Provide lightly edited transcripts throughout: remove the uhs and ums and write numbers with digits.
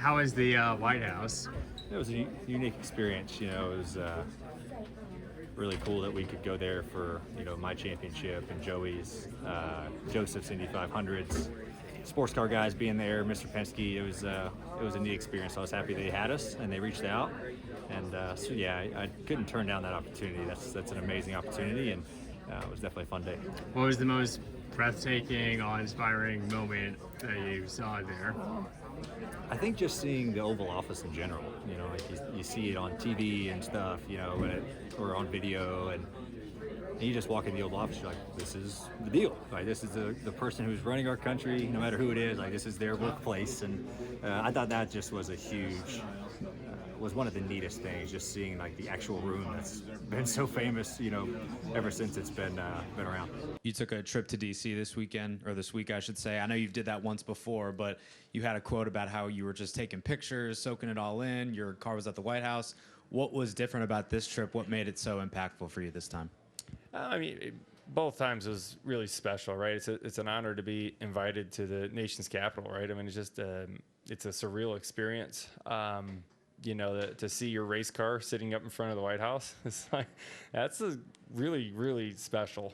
How is the White House? It was a unique experience. It was really cool that we could go there for my championship and Joseph's Indy 500s, sports car guys being there, Mr. Penske. It was a neat experience. I was happy they had us and they reached out, and so yeah, I couldn't turn down that opportunity. That's an amazing opportunity, and it was definitely a fun day. What was the most breathtaking, awe-inspiring moment that you saw there? I think just seeing the Oval Office in general, like you see it on TV and stuff, or on video, and you just walk in the Oval Office, you're like, this is the deal. Like, this is the person who's running our country, no matter who it is. Like, this is their workplace, and I thought that just was was one of the neatest things, just seeing like the actual room that's been so famous, ever since it's been around. You took a trip to DC this weekend, or this week, I should say. I know you did that once before, but you had a quote about how you were just taking pictures, soaking it all in. Your car was at the White House. What was different about this trip? What made it so impactful for you this time? Both times was really special, right? It's an honor to be invited to the nation's capital, right? I mean, it's just it's a surreal experience. To see your race car sitting up in front of the White House, it's like, that's really, really special.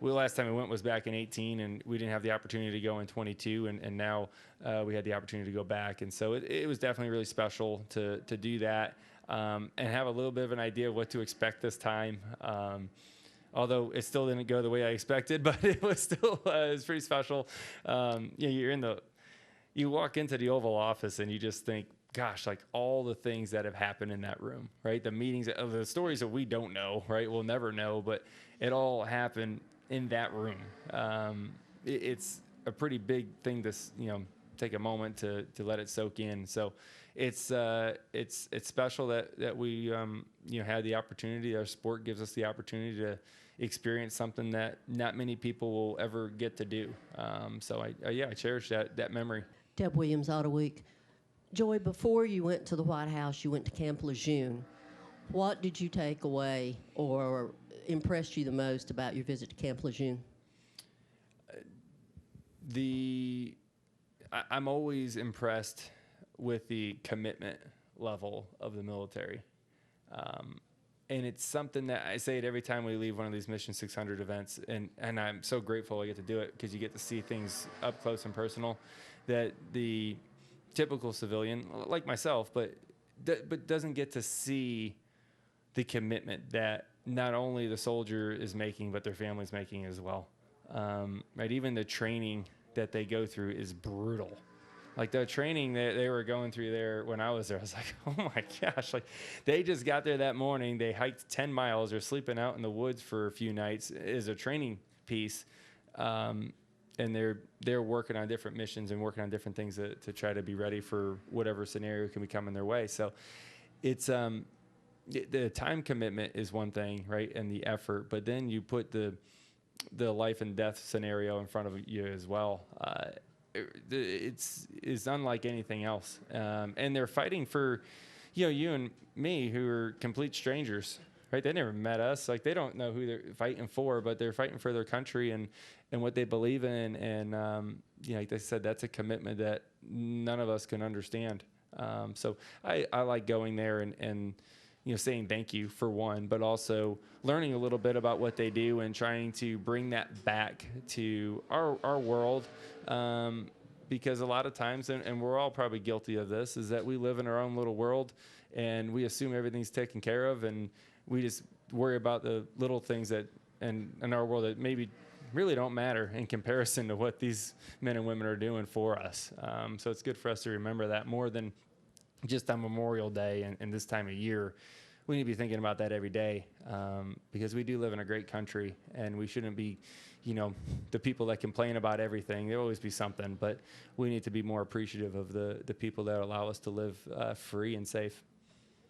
Last time we went was back in 18, and we didn't have the opportunity to go in 22, and now we had the opportunity to go back. And so it was definitely really special to do that, and have a little bit of an idea of what to expect this time. Although it still didn't go the way I expected, but it was still it was pretty special. You walk into the Oval Office and you just think, gosh, like all the things that have happened in that room, right? The meetings, the stories that we don't know, right? We'll never know, but it all happened in that room. It's a pretty big thing to, take a moment to let it soak in. So it's special that we, had the opportunity. Our sport gives us the opportunity to experience something that not many people will ever get to do. So I cherish that memory. Deb Williams, Auto Week. Joy, before you went to the White House, you went to Camp Lejeune. What did you take away or impressed you the most about your visit to Camp Lejeune? I'm always impressed with the commitment level of the military. And it's something that I say it every time we leave one of these Mission 600 events, and I'm so grateful I get to do it because you get to see things up close and personal that the typical civilian, like myself, but doesn't get to see the commitment that not only the soldier is making, but their family's making as well. Right? Even the training that they go through is brutal. Like the training that they were going through there when I was there, I was like, oh my gosh, like they just got there that morning. They hiked 10 miles. They're sleeping out in the woods for a few nights as a training piece. And they're working on different missions and working on different things to try to be ready for whatever scenario can be coming their way. So it's the time commitment is one thing, right, and the effort. But then you put the life and death scenario in front of you as well. It's unlike anything else, and they're fighting for, you and me, who are complete strangers. Right? They never met us. Like, they don't know who they're fighting for, but they're fighting for their country and what they believe in. And, like I said, that's a commitment that none of us can understand. So I like going there and saying thank you for one, but also learning a little bit about what they do and trying to bring that back to our world. Because a lot of times, and we're all probably guilty of this, is that we live in our own little world and we assume everything's taken care of, and we just worry about the little things that in our world that maybe really don't matter in comparison to what these men and women are doing for us. So it's good for us to remember that more than just on Memorial Day and this time of year. We need to be thinking about that every day, because we do live in a great country, and we shouldn't be, the people that complain about everything. There'll always be something, but we need to be more appreciative of the people that allow us to live free and safe.